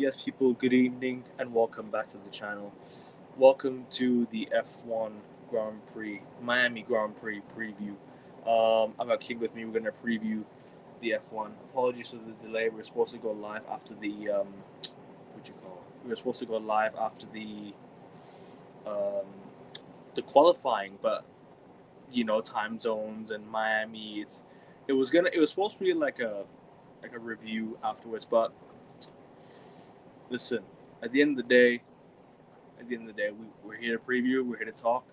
Yes, people, good evening and welcome back to the channel. Welcome to the F1 Grand Prix, Miami Grand Prix preview. I've got King with me. We're going to preview the F1. Apologies for the delay. We were supposed to go live after what you call it? We were supposed to go live after um, the qualifying, but time zones and Miami. It was supposed to be like a review afterwards, but listen, at the end of the day, we're here to preview. We're here to talk.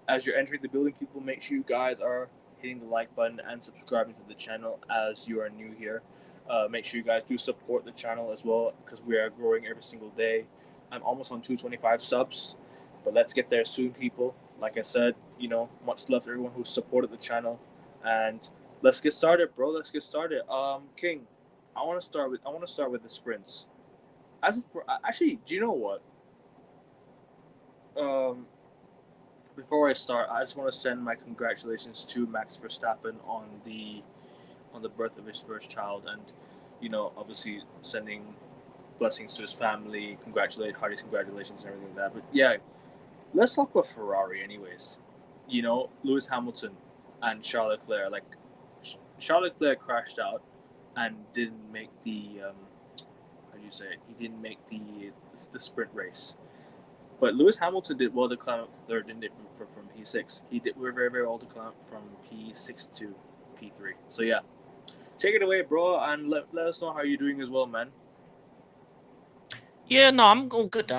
As you're entering the building, people, make sure you guys are hitting the like button and subscribing to the channel as you are new here. Make sure you guys do support the channel as well because we are growing every single day. I'm almost on 225 subs, but let's get there soon, people. Like I said, much love to everyone who supported the channel, and let's get started, bro. Let's get started. King, I want to start with the sprints. Actually, do you know what? Um, Before I start, I just want to send my congratulations to Max Verstappen on the birth of his first child, and obviously sending blessings to his family. Heartiest congratulations and everything like that. But yeah, let's talk about Ferrari, anyways. Lewis Hamilton and Charles Leclerc. Like Charles Leclerc crashed out and didn't make the how do you say it? He didn't make the sprint race. But Lewis Hamilton did well to climb up to third, didn't it, from P6? He did we're very, very well to climb up from P6 to P3. So yeah, take it away, bro, and let us know how you're doing as well, man. Yeah, no, I'm all good.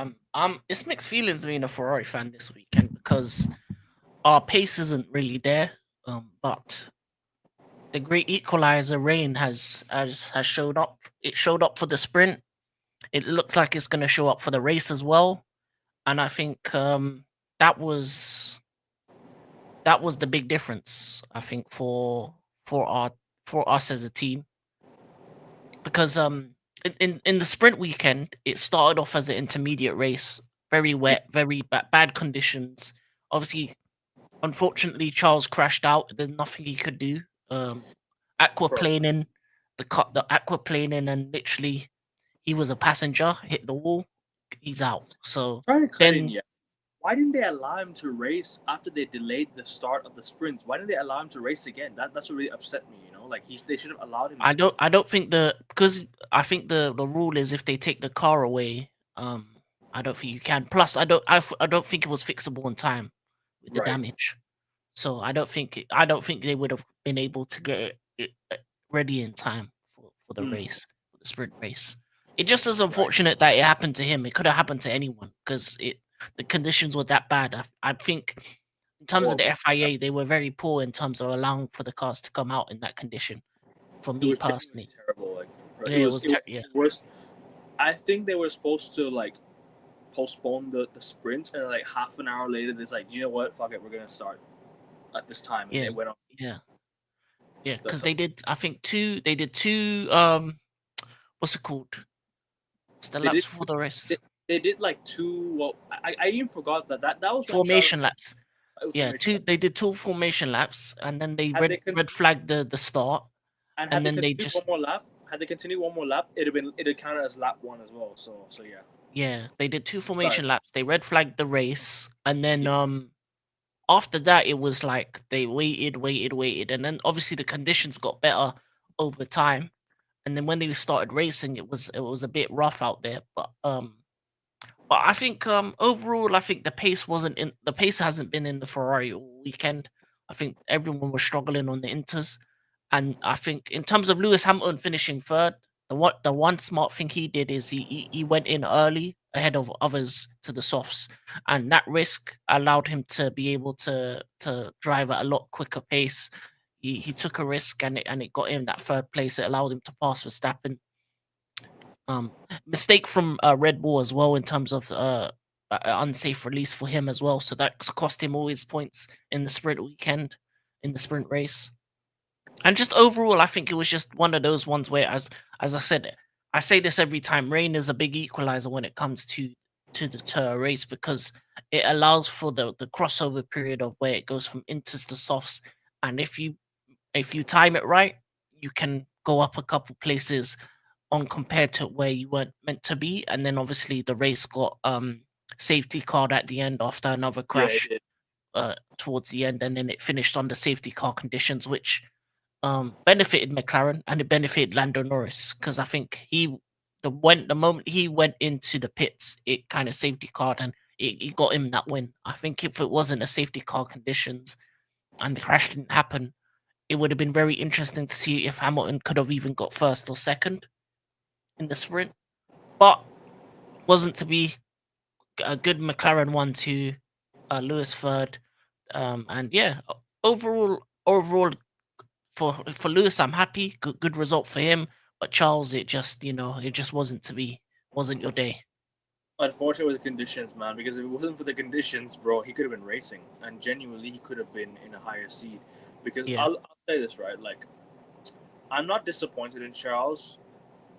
It's mixed feelings being a Ferrari fan this weekend because our pace isn't really there. But the great equalizer rain has showed up. It showed up for the sprint. It looks like it's going to show up for the race as well. And I think that was that was the big difference. I think for our for us as a team because in the sprint weekend it started off as an intermediate race, very Yeah, wet, very bad conditions. Obviously, unfortunately, Charles crashed out. There's nothing he could do. Um, bro. Aquaplaning, the aquaplaning, and literally he was a passenger, hit the wall, he's out. So Trying to cut in, then yeah. Why didn't they allow him to race after they delayed the start of the sprints? Why didn't they allow him to race again? That's what really upset me. Like they should have allowed him to. I don't think because I think the rule is if they take the car away, I don't think you can. Plus, I don't think it was fixable in time with the Right. damage. So I don't think they would have been able to get it ready in time for the Mm, race, for the sprint race. It just is right. unfortunate that it happened to him. It could have happened to anyone because the conditions were that bad. I think in terms of the Horrible. FIA, they were very poor in terms of allowing for the cars to come out in that condition. For It me was genuinely personally, terrible. Like yeah, it was it yeah, was the worst. I think they were supposed to like postpone the sprint, and like half an hour later, there's like, you know what? Fuck it, we're gonna start at this time, and yeah, they went on. yeah, yeah. Because That's they did, I think they did two. What's it called? What's the they laps did. before the They, race? they did like two. Well, I even forgot that was when Charlotte. Formation laps. It was Yeah, formation. two. They did two formation laps, and then they Had they red continued flagged the start, and had and they then they continued one just more lap, it'd counted as lap one as well. So yeah. yeah they did two Sorry. formation laps. They red flagged the race, and then Yeah. after that it was like they waited, and then obviously the conditions got better over time, and then when they started racing, it was a bit rough out there, but I think overall I think the pace hasn't been in the Ferrari all weekend. I think everyone was struggling on the Inters. And I think in terms of Lewis Hamilton finishing third, the one smart thing he did is he went in early ahead of others to the softs, and that risk allowed him to be able to drive at a lot quicker pace. He took a risk and it got him that third place. It allowed him to pass Verstappen. Um, Mistake from Red Bull as well in terms of unsafe release for him as well. So that cost him all his points in the sprint weekend, in the sprint race. And just overall, I think it was just one of those ones where, as I said, I say this every time, rain is a big equalizer when it comes to a race because it allows for the crossover period of where it goes from inters to softs, and if you time it right, you can go up a couple places on compared to where you weren't meant to be, and then obviously the race got safety car at the end after another Yeah, it crash did. towards the end, and then it finished under safety car conditions, which benefited McLaren and it benefited Lando Norris because I think the moment he went into the pits, it kind of safety carred and it got him that win. I think if it wasn't a safety car conditions and the crash didn't happen, it would have been very interesting to see if Hamilton could have even got first or second in the sprint, but wasn't to be. A good McLaren 1-2, Lewis third, and yeah, overall for Lewis, I'm happy. Good result for him. But Charles, it just it just wasn't to be. Wasn't your day. Unfortunate with the conditions, man. Because if it wasn't for the conditions, bro, he could have been racing, and genuinely, he could have been in a higher seed. Because Yeah. I'll say this right, like, I'm not disappointed in Charles.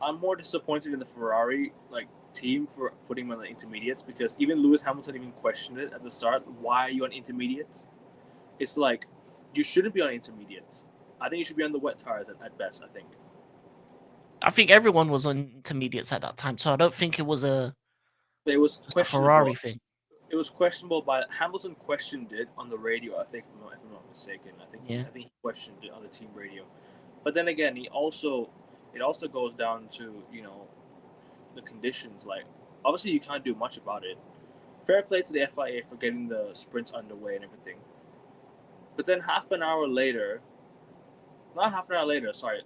I'm more disappointed in the Ferrari team for putting him on the intermediates, because even Lewis Hamilton even questioned it at the start. Why are you on intermediates? It's like, you shouldn't be on intermediates. I think you should be on the wet tires at best. I think everyone was on intermediates at that time, so I don't think it was It was just a questionable. Ferrari thing. It was questionable by Hamilton. Questioned it on the radio, I think, if I'm not mistaken. I think he questioned it on the team radio. But then again, it also goes down to the conditions. Like, obviously you can't do much about it. Fair play to the FIA for getting the sprints underway and everything. But then half an hour later, sorry,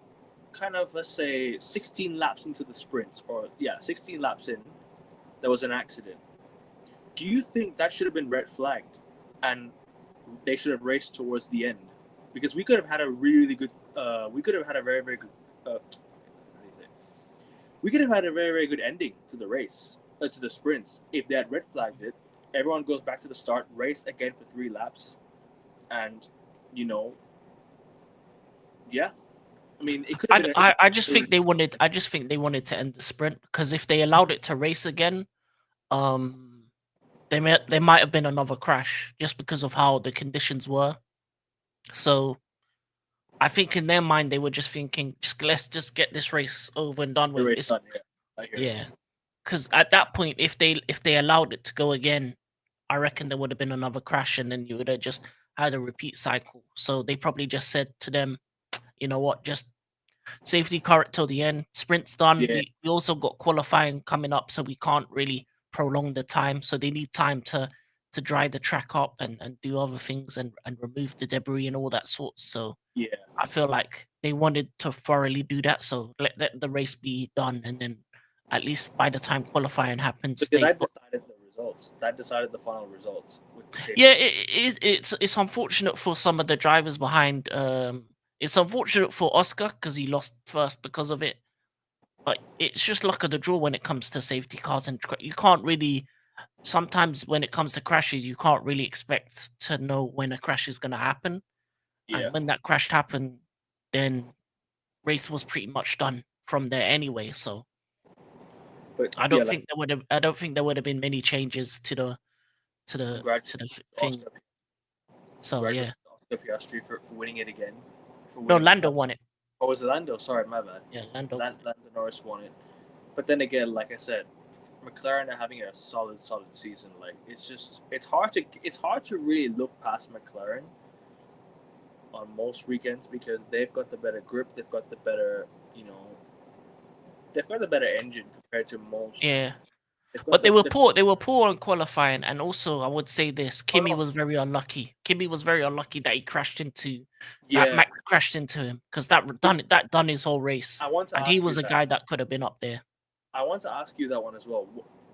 kind of, let's say 16 laps into the sprints, 16 laps in, there was an accident. Do you think that should have been red flagged and they should have raced towards the end? Because we could have had a really good, we could have had a very, very good, we could have had a very, very good ending to the race, to the sprints. If they had red flagged it, everyone goes back to the start, race again for 3 laps, and yeah. I mean, it could have been. I just think they wanted. I just think they wanted to end the sprint because if they allowed it to race again, there might have been another crash just because of how the conditions were. So, I think in their mind they were just thinking, let's just get this race over and done with. Yeah, because at that point, if they allowed it to go again, I reckon there would have been another crash, and then you would have just had a repeat cycle. So they probably just said to them, you know what, just safety car it till the end. Sprint's done. Yeah. We also got qualifying coming up, so we can't really prolong the time. So they need time to dry the track up and do other things and remove the debris and all that sorts. So Yeah. I feel like they wanted to thoroughly do that. So let the race be done, and then at least by the time qualifying happens, Because that decided the results. That decided the final results. Yeah, it's unfortunate for some of the drivers behind. It's unfortunate for Oscar because he lost first because of it. But it's just luck of the draw when it comes to safety cars, and you can't really. Sometimes when it comes to crashes, you can't really expect to know when a crash is going to happen. Yeah. And when that crash happened, then race was pretty much done from there anyway. So, but I don't think there would have been many changes to the thing. So yeah. Oscar Piastri for winning it again. No, Lando won it. Oh, was it Lando? Sorry, my bad. Yeah, Lando Norris won it. But then again, like I said, McLaren are having a solid season. Like, it's hard to really look past McLaren on most weekends because they've got the better grip, they've got the better, they've got the better engine compared to most. Yeah. But they were poor. They were poor on qualifying, and also I would say this: Kimi was very unlucky. Kimi was very unlucky that he crashed into. That Max crashed into him because that done his whole race. And he was a guy that could have been up there. I want to ask you that one as well,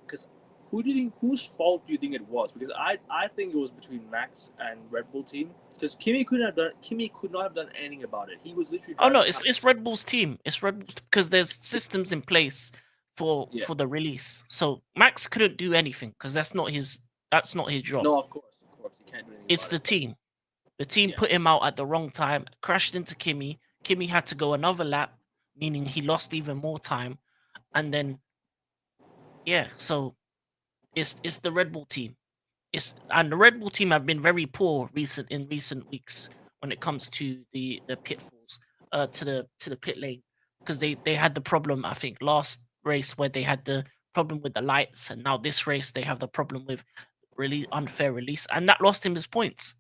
because whose fault do you think it was? Because I think it was between Max and Red Bull team. Because Kimi could not have done anything about it. He was literally. Oh no, it's Red Bull's team. It's Red Bull because there's systems in place for the release. So Max couldn't do anything because that's not his job. No, of course, he can't do anything. It's the team. The team put him out at the wrong time, crashed into Kimi. Kimi had to go another lap, meaning he lost even more time. And then so it's the Red Bull team. And the Red Bull team have been very poor in recent weeks when it comes to the pitfalls, to the pit lane. because they had the problem, I think, last race where they had the problem with the lights, and now this race they have the problem with unfair release, and that lost him his points,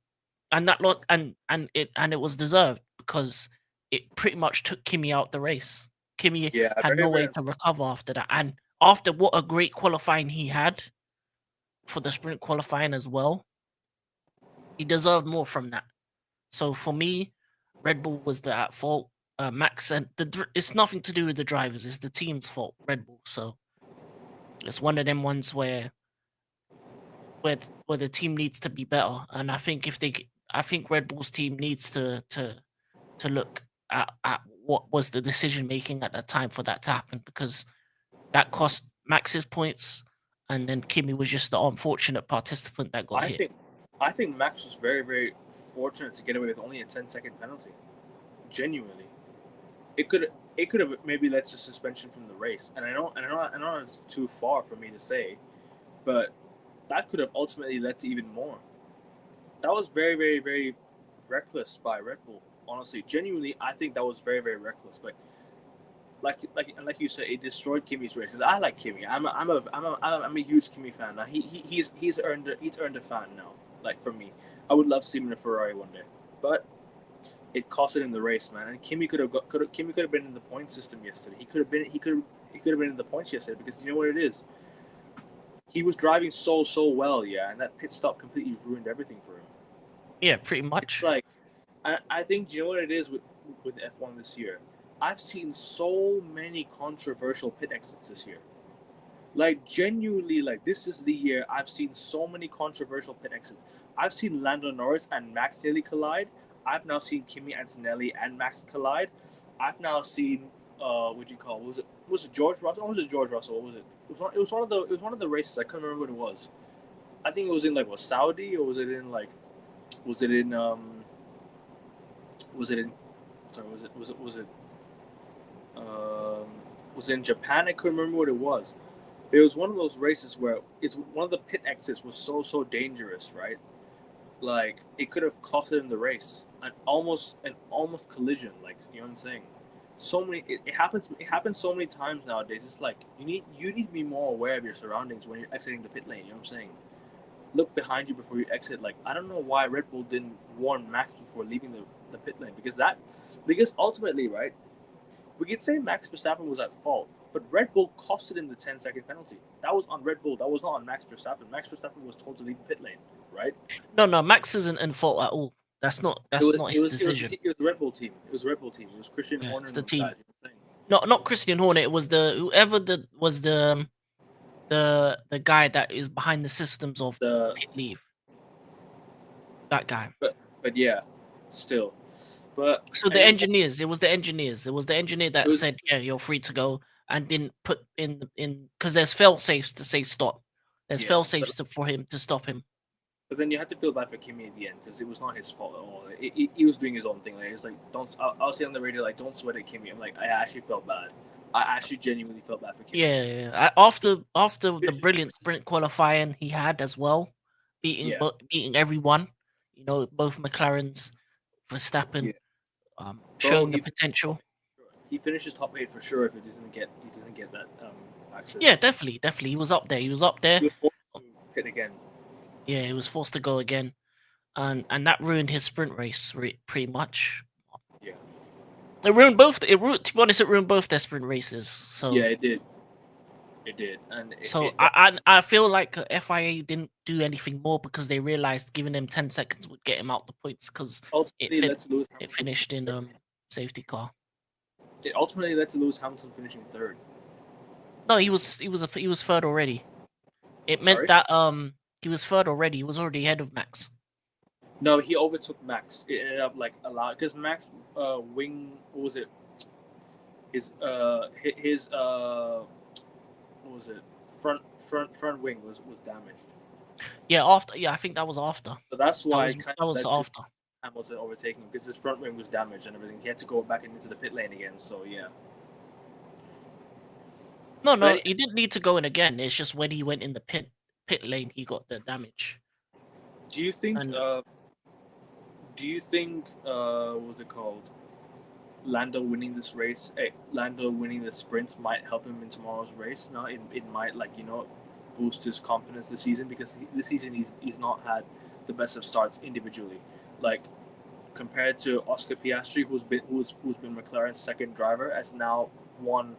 and that lot and it was deserved because it pretty much took Kimi out the race. Kimi Yeah, had very no way very. to recover after that, and after what a great qualifying he had for the sprint qualifying as well, he deserved more from that. So for me, Red Bull was the at fault. Max and it's nothing to do with the drivers; it's the team's fault. Red Bull. So it's one of them ones where the team needs to be better. And I think I think Red Bull's team needs to look at what was the decision making at that time for that to happen, because that cost Max's points, and then Kimi was just the unfortunate participant that got I hit. think I think Max was very very fortunate to get away with only a 10-second penalty. Genuinely, it could have maybe led to suspension from the race, and I know it's too far for me to say, but that could have ultimately led to even more. That was very very very reckless by Red Bull. Honestly, genuinely, I think that was very very reckless. But like you said, it destroyed Kimi's race. Because I like Kimi. I'm a huge Kimi fan now. He's earned a fan now. Like for me, I would love to see him in a Ferrari one day, but it costed him the race, man. And Kimi could have been in the point system yesterday. He could have been in the points yesterday, because you know what it is. He was driving so well, yeah, and that pit stop completely ruined everything for him. Yeah, pretty much. Like, I think, do you know what it is with F1 this year? I've seen so many controversial pit exits this year. Like, genuinely, like, this is the year I've seen so many controversial pit exits. I've seen Lando Norris and Max nearly collide. I've now seen Kimi Antonelli and Max collide. I've now seen what do you call it? Was it George Russell? Or was it George Russell? What was it? It was one of the races. I couldn't remember what it was. I think it was in like Saudi, or was it in like was it in was it in sorry was it in Japan? I couldn't remember what it was. It was one of those races where it's one of the pit exits was so dangerous, right? Like, it could have costed him the race, an almost collision. Like, you know what I'm saying? So many it happens so many times nowadays. It's like you need to be more aware of your surroundings when you're exiting the pit lane. You know what I'm saying? Look behind you before you exit. Like, I don't know why Red Bull didn't warn Max before leaving the pit lane, because ultimately, right, we could say Max Verstappen was at fault, but Red Bull costed him the 10-second penalty. That was on Red Bull. That was not on Max Verstappen. Max Verstappen was told to leave the pit lane, right? No, Max isn't in fault at all. That's not his decision. It was the Red Bull team. It was Red Bull team. It was Christian Yeah, Horner it's and the those team. guys. You know what I'm saying? Not Christian Horner. It was whoever was the guy that is behind the systems of pit leave. That guy. But yeah, still. But so the engineers. It was the engineers. It was the engineer that said, "Yeah, you're free to go," and didn't put in because there's fail safes to say stop. There's fail safes for him to stop him. But then you had to feel bad for Kimi at the end, because it was not his fault at all. He was doing his own thing. Like, he was like, "Don't." I'll say on the radio, like, "Don't sweat at Kimi." I'm like, I actually felt bad. I actually genuinely felt bad for Kimi. Yeah. After the brilliant sprint qualifying he had as well, beating everyone, you know, both McLarens, Verstappen, showing the potential. He finishes top 8 for sure if he doesn't get that accident. Yeah, definitely. He was up there. He was up there. He was forced to pit again. Yeah, he was forced to go again, and that ruined his sprint race pretty much. Yeah. It ruined both. To be honest, it ruined both their sprint races. So yeah, it did. It did, and I feel like FIA didn't do anything more because they realized giving him 10 seconds would get him out the points, because it finished in safety car. It ultimately led to Lewis Hamilton finishing third. No, he was third already. It meant that he was third already. He was already ahead of Max. No, he overtook Max. It ended up like a lot because Max wing, what was it? His what was it? Front wing was damaged. Yeah, I think that was after. So that's why that was after Hamilton overtaking him, because his front wing was damaged and everything. He had to go back into the pit lane again. So yeah. No, he didn't need to go in again. It's just when he went in the pit lane, he got the damage. Do you think? What was it called? Lando winning this race, Lando winning the sprints might help him in tomorrow's race. Now it might boost his confidence this season because this season he's not had the best of starts individually. Like compared to Oscar Piastri, who's been McLaren's second driver, has now won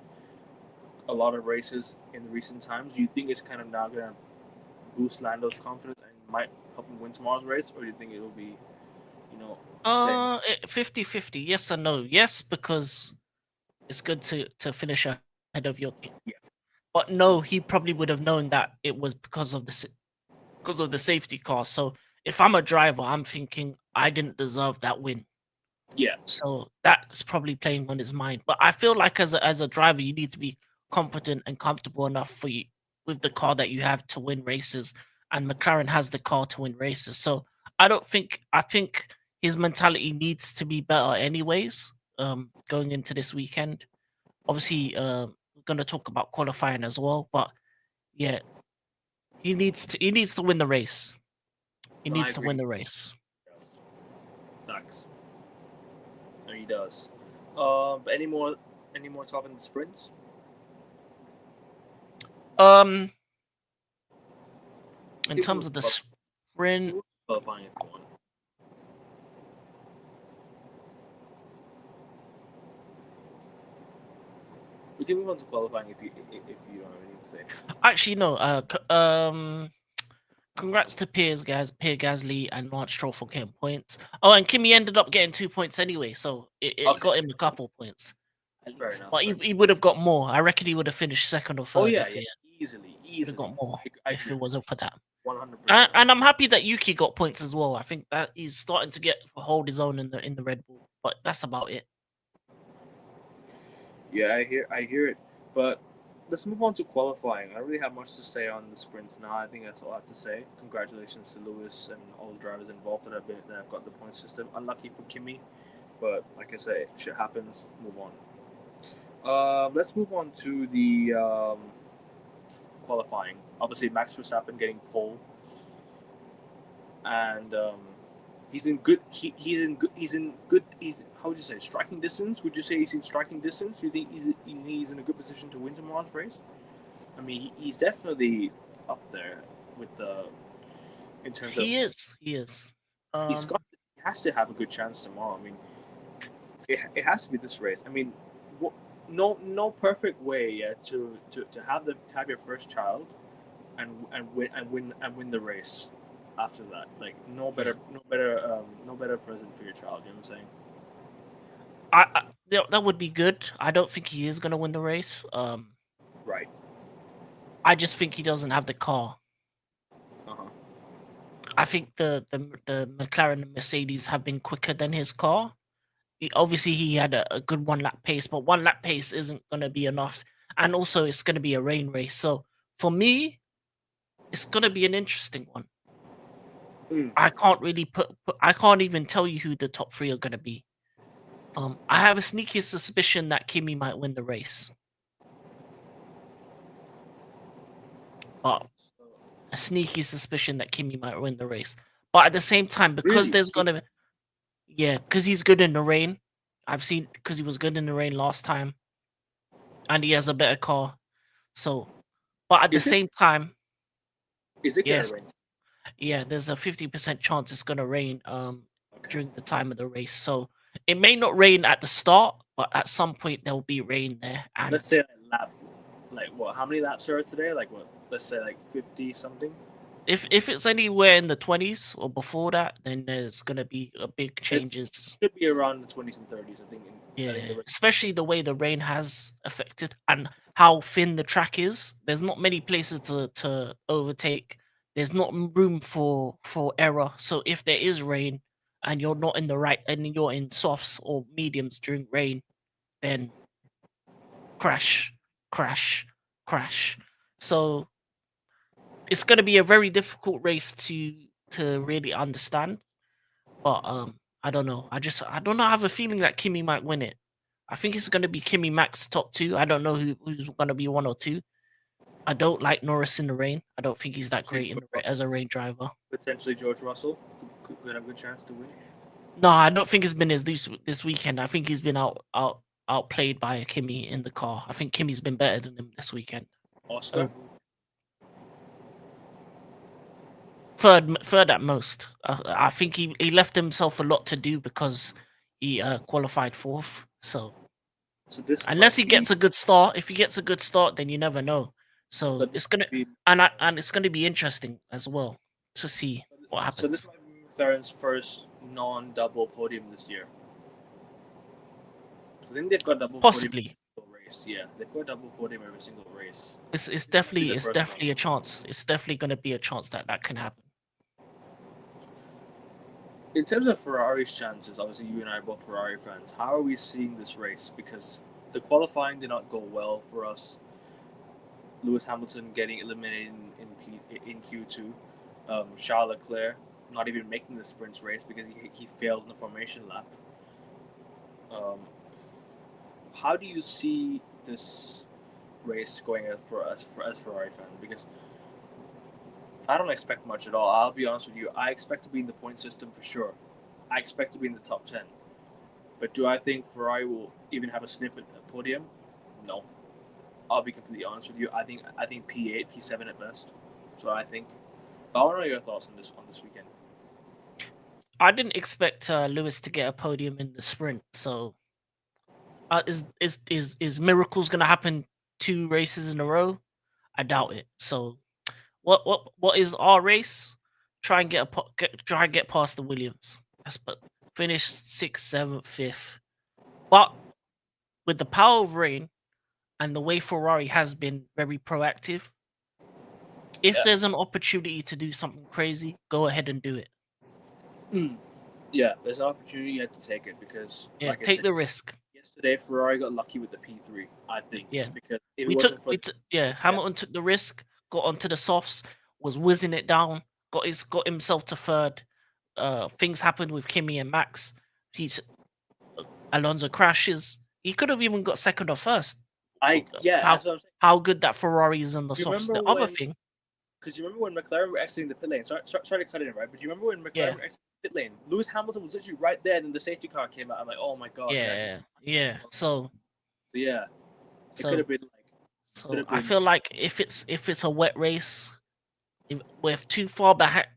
a lot of races in the recent times. You think it's kind of now gonna boost Lando's confidence and might help him win tomorrow's race, or do you think it will be, same? 50-50, yes and no. Yes, because it's good to finish ahead of your team. Yeah. But no, he probably would have known that it was because of the safety car. So if I'm a driver, I'm thinking I didn't deserve that win. Yeah. So that's probably playing on his mind. But I feel like as a driver, you need to be competent and comfortable enough for you with the car that you have to win races. And McLaren has the car to win races. So I think his mentality needs to be better anyways, going into this weekend. Obviously, we're gonna talk about qualifying as well, but yeah, he needs to win the race. He No, I needs to agree. win the race. Facts. No, he does. But any more talk on the sprints? In Give terms me of the qual- sprint, qualifying if you want. We can move on to qualifying if you don't have anything to say. actually no. Congrats to Pierre Gasly and Lance Stroll for getting points. Oh, and Kimi ended up getting 2 points anyway, so it Okay. got him a couple points. Fair enough. But he would have got more. I reckon he would have finished second or third. Oh yeah, if yeah, he easily. would have got more I if agree. it wasn't for that. 100%. And I'm happy that Yuki got points as well. I think that he's starting to hold his own in the Red Bull. But that's about it. Yeah, I hear it. But let's move on to qualifying. I don't really have much to say on the sprints now. I think that's all I have to say. Congratulations to Lewis and all the drivers involved that have got the point system. Unlucky for Kimi, but like I said, shit happens. Move on. Let's move on to the qualifying. Obviously, Max Verstappen getting pole, and he's in good. He's in good. He's, how would you say, striking distance? Would you say he's in striking distance? You think he's in a good position to win tomorrow's race? I mean, he's definitely up there with the in terms of. He is. He has to have a good chance tomorrow. I mean, it has to be this race. I mean, no perfect way to have your first child and win the race after that. Like no better present for your child. You know what I'm saying? That would be good. I don't think he is going to win the race. Right. I just think he doesn't have the car. I think the McLaren and Mercedes have been quicker than his car. Obviously, he had a good 1 lap pace, but 1 lap pace isn't going to be enough. And also, it's going to be a rain race. So for me, it's going to be an interesting one. I can't really I can't even tell you who the top 3 are going to be. I have a sneaky suspicion that Kimi might win the race. But a sneaky suspicion that Kimi might win the race. But at the same time, because Really? there's going to because he's good in the rain. I've seen because he was good in the rain last time. And he has a better car. So, but at the same time, is it gonna rain? Yeah, there's a 50% chance it's gonna rain during the time of the race. So it may not rain at the start, but at some point there will be rain there. And let's say what? How many laps are today? Like what? Let's say like 50 something. If it's anywhere in the 20s or before that, then there's gonna be a big changes. It should be around the 20s and 30s, I think. Especially the way the rain has affected and how thin the track is. There's not many places to overtake. There's not room for error. So if there is rain and you're not in the right and you're in softs or mediums during rain, then crash. So it's going to be a very difficult race to really understand. But I don't know. I don't know. I have a feeling that Kimi might win it. I think it's going to be Kimi Max top 2. I don't know who's going to be 1 or 2. I don't like Norris in the rain. I don't think he's that great as a rain driver. Potentially George Russell could have a good chance to win. No, I don't think it's been his this weekend. I think he's been outplayed by Kimi in the car. I think Kimi's been better than him this weekend. Oscar? Third at most. I think he left himself a lot to do because he qualified fourth. So So this unless he might gets a good start, if he gets a good start, then you never know. So so it's gonna be and it's gonna be interesting as well to see what so this happens. might be McLaren's first non-double podium this year. 'Cause I think they've got double Possibly. podium every race. Yeah, they've got double podium every single race. It's This might be definitely the it's first definitely one. a chance. It's definitely gonna be a chance that can happen. In terms of Ferrari's chances, obviously you and I are both Ferrari fans. How are we seeing this race? Because the qualifying did not go well for us. Lewis Hamilton getting eliminated in Q2. Charles Leclerc not even making the sprints race because he failed in the formation lap. How do you see this race going for us as Ferrari fans? Because I don't expect much at all. I'll be honest with you. I expect to be in the point system for sure. I expect to be in the top 10. But do I think Ferrari will even have a sniff at a podium? No. I'll be completely honest with you. I think P8, P7 at best. That's what I think. But I want to know your thoughts on this weekend. I didn't expect Lewis to get a podium in the sprint. So is miracles gonna happen 2 races in a row? I doubt it. So what is our race? Try and get past the Williams. But finish 6th, 7th, 5th. But with the power of rain and the way Ferrari has been very proactive, if there's an opportunity to do something crazy, go ahead and do it. Yeah, there's an opportunity. You have to take it because take the risk. Yesterday, Ferrari got lucky with the P3. I think. Yeah, because Hamilton took the risk, got onto the softs, was whizzing it down, got himself to third. Things happened with Kimi and Max. Alonso crashes. He could have even got second or first. that's what I'm saying. How good that Ferrari is on the softs. The other thing, because you remember when McLaren were exiting the pit lane. Sorry to cut in, right? But you remember when McLaren were exiting the pit lane? Lewis Hamilton was literally right there, and the safety car came out. I'm like, oh my gosh. Yeah. So yeah, it could have been like. So I feel like if it's a wet race, we're too far back.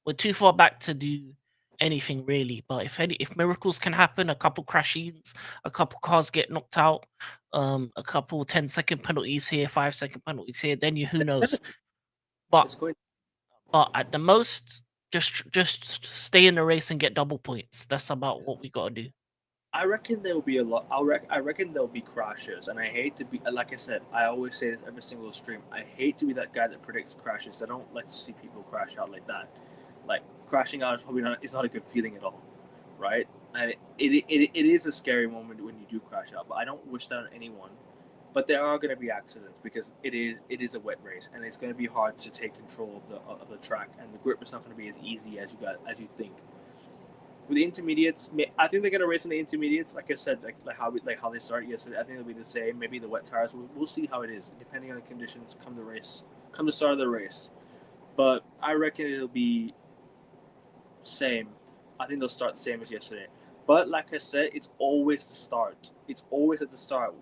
We're too far back to do anything really. But if miracles can happen, a couple crashings, a couple cars get knocked out, a couple 10-second penalties here, 5-second penalties here, then who knows? But at the most, just stay in the race and get double points. That's about what we gotta do. I reckon there will be a lot. I reckon there will be crashes, and I hate to be like I said. I always say this every single stream. I hate to be that guy that predicts crashes. I don't like to see people crash out like that. Like crashing out is probably not. It's not a good feeling at all, right? And it is a scary moment when you do crash out. But I don't wish that on anyone. But there are going to be accidents because it is a wet race, and it's going to be hard to take control of the track, and the grip is not going to be as easy as you think. With the intermediates, I think they're gonna race in the intermediates. Like I said, like how they started yesterday. I think it'll be the same. Maybe the wet tires. We'll see how it is, depending on the conditions. Come the start of the race. But I reckon it'll be same. I think they'll start the same as yesterday. But like I said, it's always the start. It's always at the start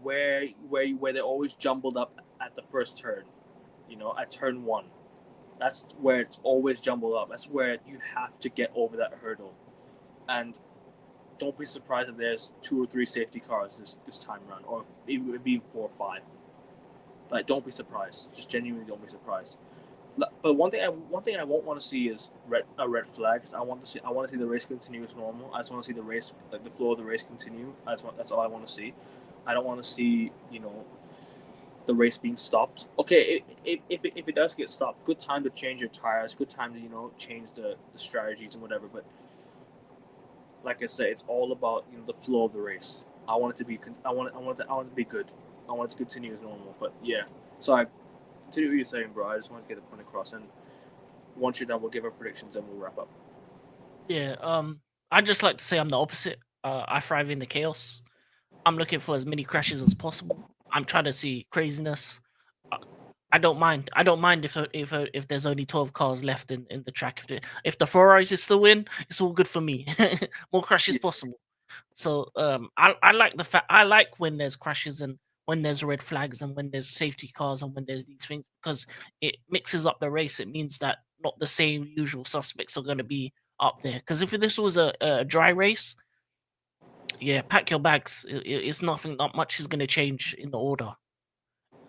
where they're always jumbled up at the first turn. At turn 1. That's where it's always jumbled up. That's where you have to get over that hurdle. And don't be surprised if there's 2 or 3 safety cars this time around, or even 4 or 5. Like, don't be surprised. Just genuinely don't be surprised. But one thing I won't want to see is a red flag. I want to see the race continue as normal. I just want to see the race, like the flow of the race, continue. That's all I want to see. I don't want to see the race being stopped. Okay, if it does get stopped, good time to change your tires. Good time to change the strategies and whatever. But like I said, it's all about the flow of the race. I want it to be good. I want it to continue as normal. But yeah, so I continue what you're saying, bro. I just wanted to get the point across. And once you're done, we'll give our predictions and we'll wrap up. Yeah. I'd just like to say I'm the opposite. I thrive in the chaos. I'm looking for as many crashes as possible. I'm trying to see craziness. I don't mind. I don't mind if there's only 12 cars left in the track. If the Ferraris is still in, it's all good for me. More crashes Yeah, possible. So I like the fact I like when there's crashes and when there's red flags and when there's safety cars and when there's these things because it mixes up the race. It means that not the same usual suspects are going to be up there. Because if this was a dry race, yeah, pack your bags. It's nothing. Not much is going to change in the order.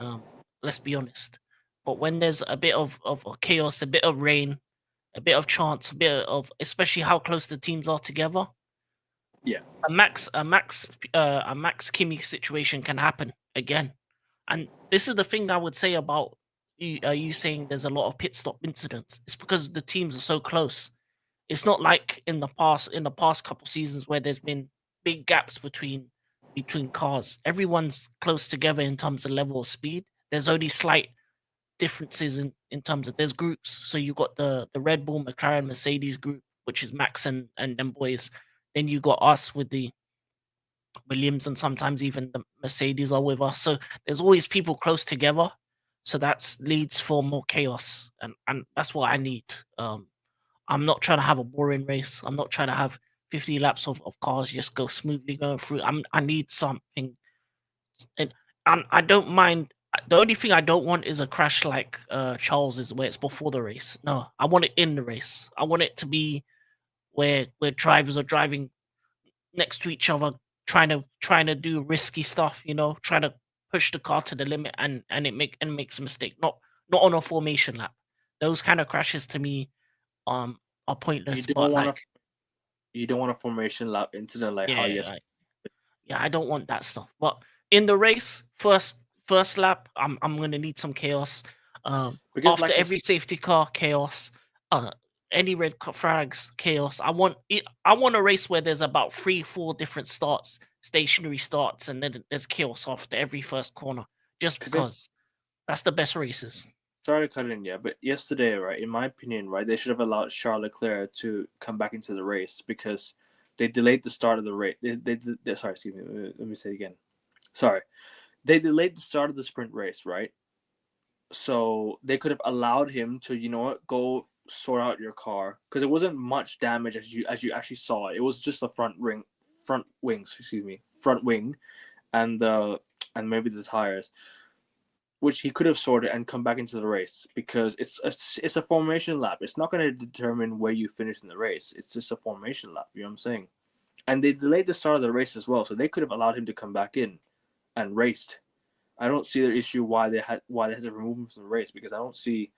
Um, let's be honest. But when there's a bit of chaos, a bit of rain, a bit of chance, a bit of especially how close the teams are together, yeah. a Max Kimi situation can happen again. And this is the thing I would say about you saying there's a lot of pit stop incidents. It's because the teams are so close. It's not like in the past couple seasons where there's been big gaps between cars. Everyone's close together in terms of level of speed. There's only slight differences in terms of there's groups. So you got the Red Bull, McLaren, Mercedes group, which is Max and them boys. Then you got us with the Williams, and sometimes even the Mercedes are with us. So there's always people close together. So that leads for more chaos, and that's what I need. I'm not trying to have a boring race. I'm not trying to have 50 laps of cars just go smoothly going through. I need something, and I don't mind. The only thing I don't want is a crash like Charles is, where it's before the race. No, I want it in the race. I want it to be where drivers are driving next to each other, trying to do risky stuff. Trying to push the car to the limit, and makes a mistake. Not on a formation lap. Those kind of crashes to me are You pointless. don't But want like, a formation lap incident like how yeah, yes. yeah, I don't want that stuff. But in the race, first lap, I'm gonna need some chaos. Because After like I every said, safety car, chaos. Any flags, chaos. I want a race where there's about 3, 4 different starts, stationary starts, and then there's chaos after every first corner. Just because because that's the best races. sorry to cut in, yeah, but yesterday, right, in my opinion, right, they should have allowed Charles Leclerc to come back into the race because they delayed the start of the race. Sorry, excuse me. Let me say it again. Sorry, they delayed the start of the sprint race, right? So they could have allowed him to, go sort out your car because it wasn't much damage as you actually saw. It was just the front wings, excuse me, front wing, and and maybe the tires, which he could have sorted and come back into the race because it's a formation lap. It's not going to determine where you finish in the race. It's just a formation lap. You know what I'm saying? And they delayed the start of the race as well, so they could have allowed him to come back in and raced. I don't see the issue why they had to remove him from the race because I don't see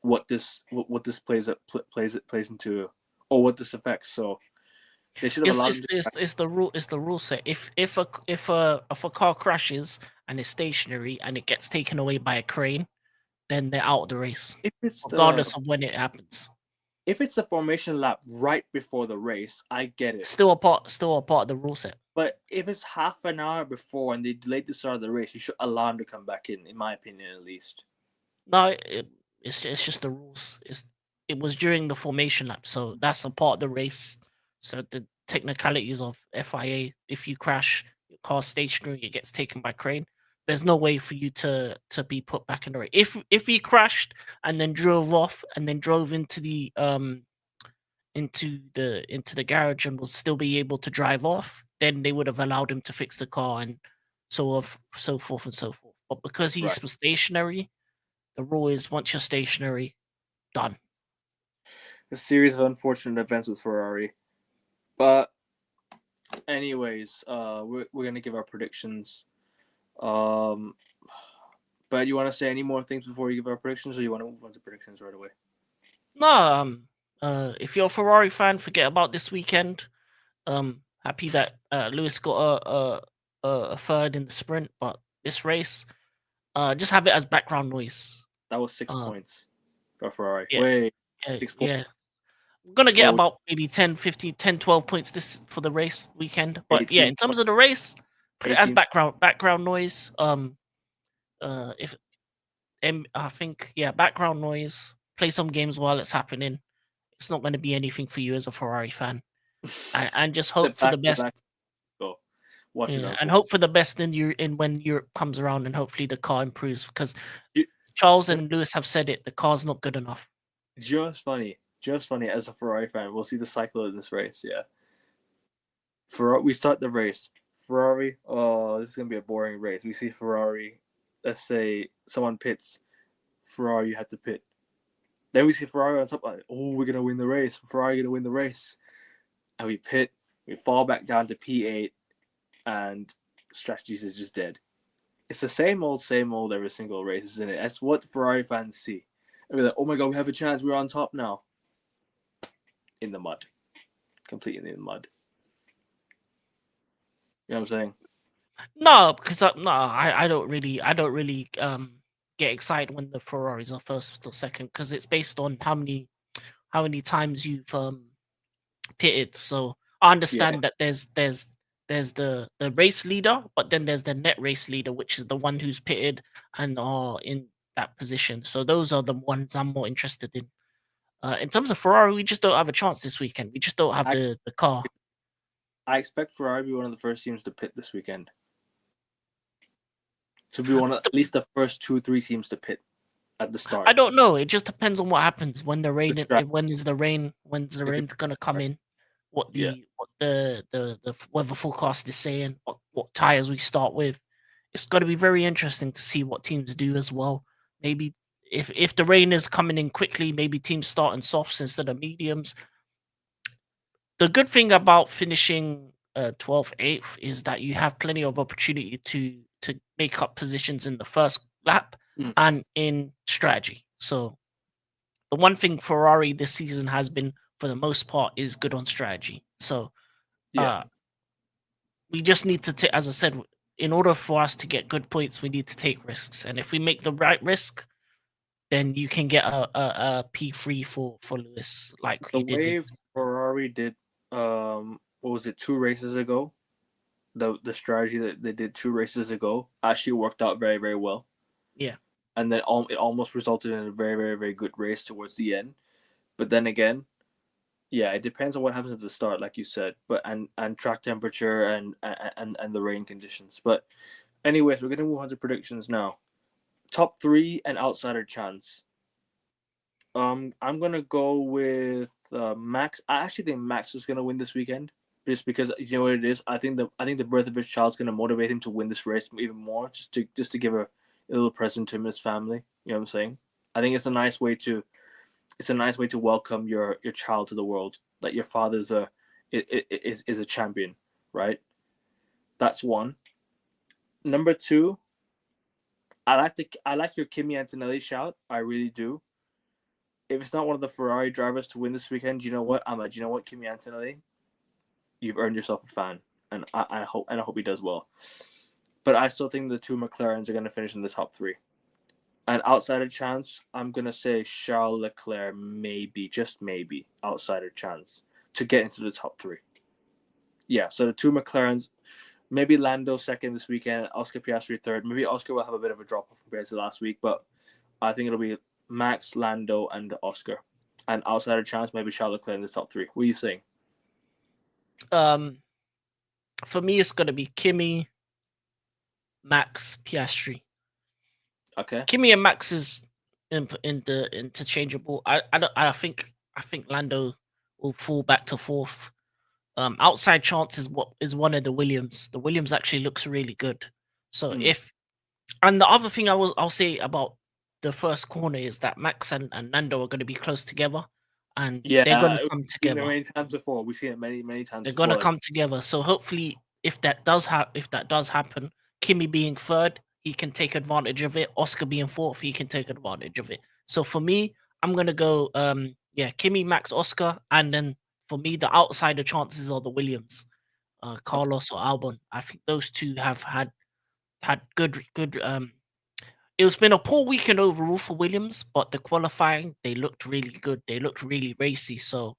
what this plays into or what this affects. So they should have It's allowed it's him to. it's the rule. It's the rule set. If a car crashes and is stationary and it gets taken away by a crane, then they're out of the race, If it's regardless of when it happens. the formation lap right before the race, I get it. Still a part of the rule set. But if it's half an hour before and they delayed the start of the race, you should allow him to come back in my opinion, at least. No, it's just the rules. It was during the formation lap, so that's a part of the race. So the technicalities of FIA, if you crash, your car stationary, it gets taken by crane. There's no way for you to be put back in the race. If he crashed and then drove off and then drove into the garage and will still be able to drive off, then they would have allowed him to fix the car and so forth and so forth. But because Right. he's stationary, the rule is once you're stationary, done. A series of unfortunate events with Ferrari. But anyways, we're gonna give our predictions. But you want to say any more things before you give our predictions, or you want to move on to predictions right away? No, if you're a Ferrari fan, forget about this weekend. Happy that Lewis got a third in the sprint, but this race, just have it as background noise. That was 6 Um, points for Ferrari. yeah, Wait, yeah, 6 points. yeah. We're gonna get Oh, about maybe 10, 15, 10, 12 points this for the race weekend. But yeah, 18 in terms of the race, put it as 18. background noise. If I think background noise. Play some games while it's happening. It's not going to be anything for you as a Ferrari fan, and just hope for the best. Go watch it Yeah, on. and hope for the best in when Europe comes around, and hopefully the car improves because Charles and Lewis have said it. The car's not good enough. Just funny. Just funny. As a Ferrari fan, we'll see the cycle in this race. Yeah. Ferrari. We start the race. Ferrari. Oh, this is gonna be a boring race. We see Ferrari. Let's say someone pits. Ferrari, you have to pit. Then we see Ferrari on top. Like, oh, we're gonna win the race. Ferrari gonna win the race. And we pit. We fall back down to P8, and strategies is just dead. It's the same old every single race, isn't it? That's what Ferrari fans see. And we're like, oh my god, we have a chance. We're on top now. In the mud. Completely in the mud. You know what I'm saying? No, because I don't really get excited when the Ferraris are first or second because it's based on how many times you've pitted. So I understand that there's the race leader, but then there's the net race leader, which is the one who's pitted and are in that position. So those are the ones I'm more interested in. In terms of Ferrari, we just don't have a chance this weekend. We just don't have the car. I expect Ferrari to be one of the first teams to pit this weekend. To be one of at least the first 2-3 teams to pit at the start. I don't know. It just depends on what happens when the rain. When's the rain gonna come in? What the weather forecast is saying? What tires we start with? It's got to be very interesting to see what teams do as well. Maybe if the rain is coming in quickly, maybe teams start in softs instead of mediums. The good thing about finishing 12th, 8th is that you have plenty of opportunity to make up positions in the first lap and in strategy. So the one thing Ferrari this season has been, for the most part, is good on strategy. So we just need to take, as I said, in order for us to get good points, we need to take risks. And if we make the right risk, then you can get a P3 for Lewis, like the we did. way Ferrari did, what was it, 2 races ago? The strategy that they did 2 races ago actually worked out very, very well. Yeah. And then it almost resulted in a very, very, very good race towards the end. But then again, yeah, it depends on what happens at the start, like you said, but and track temperature and the rain conditions. But anyways, we're gonna move on to predictions now. Top 3 and outsider chance. I'm gonna go with Max. I actually think Max is gonna win this weekend, just because you know what it is. I think the birth of his child is gonna motivate him to win this race even more, just to give a little present to him and his family. You know what I'm saying? I think it's a nice way to welcome your child to the world. That your father's is a champion, right? That's one. Number 2, I like your Kimi Antonelli shout. I really do. If it's not one of the Ferrari drivers to win this weekend, you know what? You know what, Kimi Antonelli, you've earned yourself a fan, and I hope he does well. But I still think the 2 McLarens are going to finish in the top 3. An outsider chance, I'm going to say Charles Leclerc, maybe, just maybe, outsider chance to get into the top 3. Yeah, so the 2 McLarens, maybe Lando second this weekend, Oscar Piastri third. Maybe Oscar will have a bit of a drop off compared to last week, but I think it'll be Max, Lando, and Oscar. And outsider chance, maybe Charles Leclerc in the top 3. What are you saying? For me, it's going to be Kimi, Max, Piastri. Okay. Kimi and Max is in the interchangeable. I think Lando will fall back to 4th. Outside chance is one of the Williams. The Williams actually looks really good. So and the other thing I'll say about the first corner is that Max and Lando are going to be close together, and they're going to come together. Many times before, we've seen it many times. They're going to come together. So hopefully, if that does happen, Kimi being third, he can take advantage of it. Oscar being 4th, he can take advantage of it. So for me, I'm gonna go Kimi, Max, Oscar, and then for me the outsider chances are the Williams, Carlos or Albon. I think those 2 have had good. It's been a poor weekend overall for Williams, but the qualifying, they looked really good. They looked really racy. So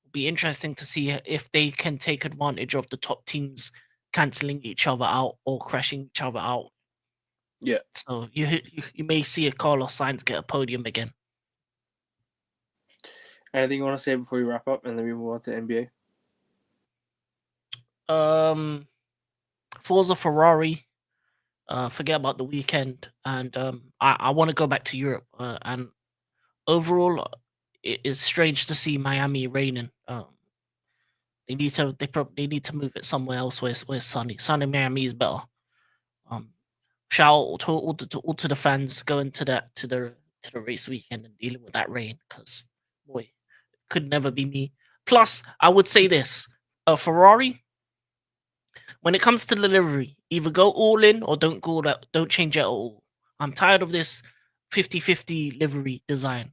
it'll be interesting to see if they can take advantage of the top teams cancelling each other out or crashing each other out. Yeah. So you may see a Carlos Sainz get a podium again. Anything you want to say before we wrap up, and then we move on to NBA? Forza Ferrari. Forget about the weekend, and I want to go back to Europe. And overall, it is strange to see Miami raining. They need to move it somewhere else where it's sunny. Sunny Miami is better. Um, Shout out all to the fans going to the race weekend and dealing with that rain because boy, it could never be me. Plus, I would say this: Ferrari, when it comes to the livery, either go all in or don't change it at all. I'm tired of this 50-50 livery design.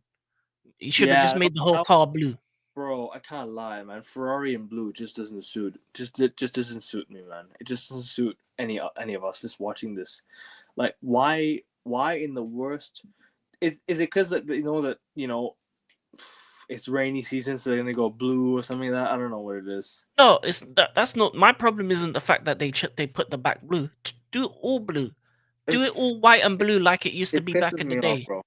You should have just Yeah, made the whole car blue. bro, I can't lie, man. Ferrari in blue just doesn't suit. It just doesn't suit me, man. It just doesn't suit any of us just watching this. Like, why in the worst? Is it because that it's rainy season, so they're gonna go blue or something like that? I don't know what it is. No, that's not my problem. Isn't the fact that they put the back blue? Do it all blue. Do it It's all white and blue like it used to it be back pisses in the me off, day. bro. It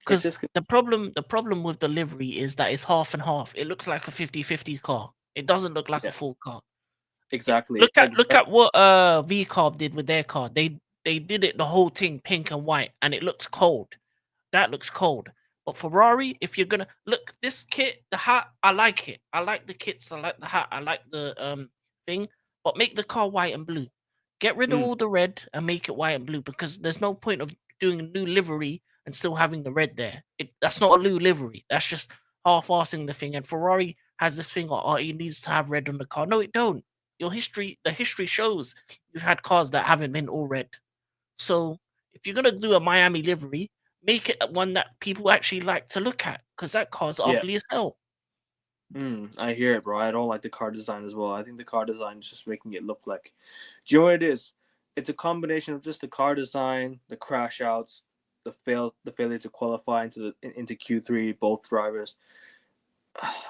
Because just the problem with the livery is that it's half and half. It looks like a 50-50 car. It doesn't look like a yeah, full car. exactly. Look at what V Carb did with their car. They did it the whole thing pink and white, and it looks cold. That looks cold. But Ferrari, if you're gonna look this kit, the hat, I like it. I like the kits. I like the hat. I like the thing. But make the car white and blue. Get rid of Mm, all the red and make it white and blue because there's no point of doing a new livery and still having the red there. That's not a new livery. That's just half-assing the thing. And Ferrari has this thing, oh, it needs to have red on the car. No, it don't. The history shows you've had cars that haven't been all red. So if you're gonna do a Miami livery, make it one that people actually like to look at because that car's yeah. ugly as hell. I hear it, bro. I don't like the car design as well. I think the car design is just making it look like. Do you know what it is? It's a combination of just the car design, the crash outs, the failure to qualify into Q3, both drivers.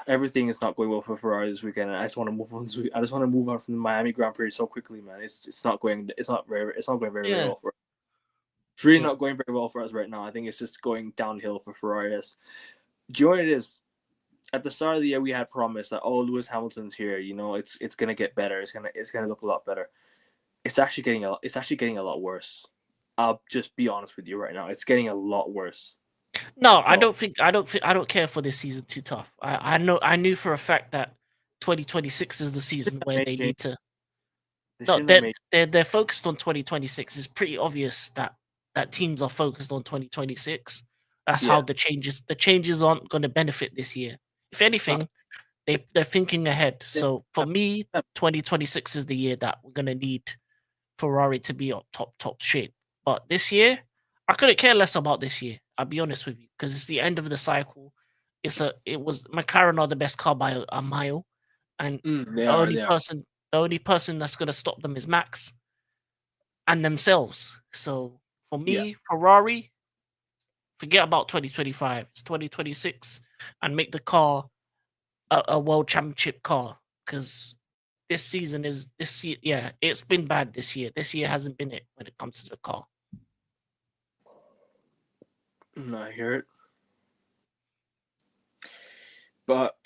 Everything is not going well for Ferrari this weekend. And I just want to move on. I just want to move on from the Miami Grand Prix so quickly, man. It's not going. It's not going very Yeah, well for. It's really yeah. not going very well for us right now. I think it's just going downhill for Ferrari. Do you know what it is? At the start of the year, we had promised that Lewis Hamilton's here. It's gonna get better. It's gonna look a lot better. It's actually getting a lot worse. I'll just be honest with you right now. It's getting a lot worse. No, So I don't care for this season too tough. I knew for a fact that 2026 is the season where they need to. they No, shouldn't have made. they're focused on 2026. It's pretty obvious that teams are focused on 2026. That's how Yeah, the changes aren't going to benefit this year. If not, anything, they're thinking ahead. yeah, So for me, yeah, 2026 is the year that we're gonna need Ferrari to be on top shape. But this year, I couldn't care less about this year. I'll be honest with you, because it's the end of the cycle. It was McLaren are the best car by a mile, and they the are. only They are. person the only person that's gonna stop them is Max and themselves. So for Yeah. me, Ferrari, forget about 2025. It's 2026, and make the car a world championship car because this year. Yeah, it's been bad this year. This year hasn't been it when it comes to the car. I hear it. But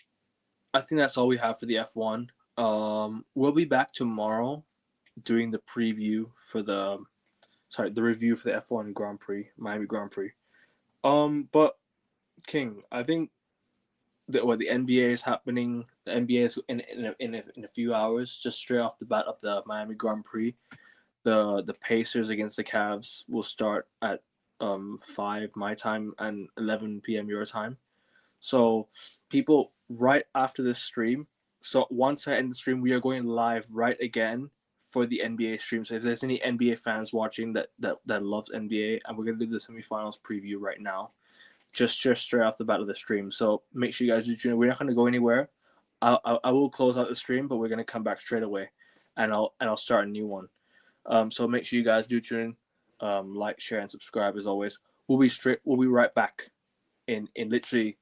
I think that's all we have for the F1. We'll be back tomorrow doing the preview for the review for the F1 Grand Prix, Miami Grand Prix. But King, I think that the NBA is happening. The NBA is in a few hours, just straight off the bat of the Miami Grand Prix. The Pacers against the Cavs will start at 5 my time and 11 p.m. your time. So people, right after this stream, so once I end the stream, we are going live right again for the NBA stream. So if there's any NBA fans watching that loves NBA, and we're gonna do the semifinals preview right now, just straight off the bat of the stream. So make sure you guys do tune in. We're not gonna go anywhere. I will close out the stream, but we're gonna come back straight away, and I'll start a new one. So make sure you guys do tune in. Like, share, and subscribe as always. We'll be right back in literally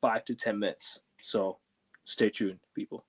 5 to 10 minutes. So stay tuned, people.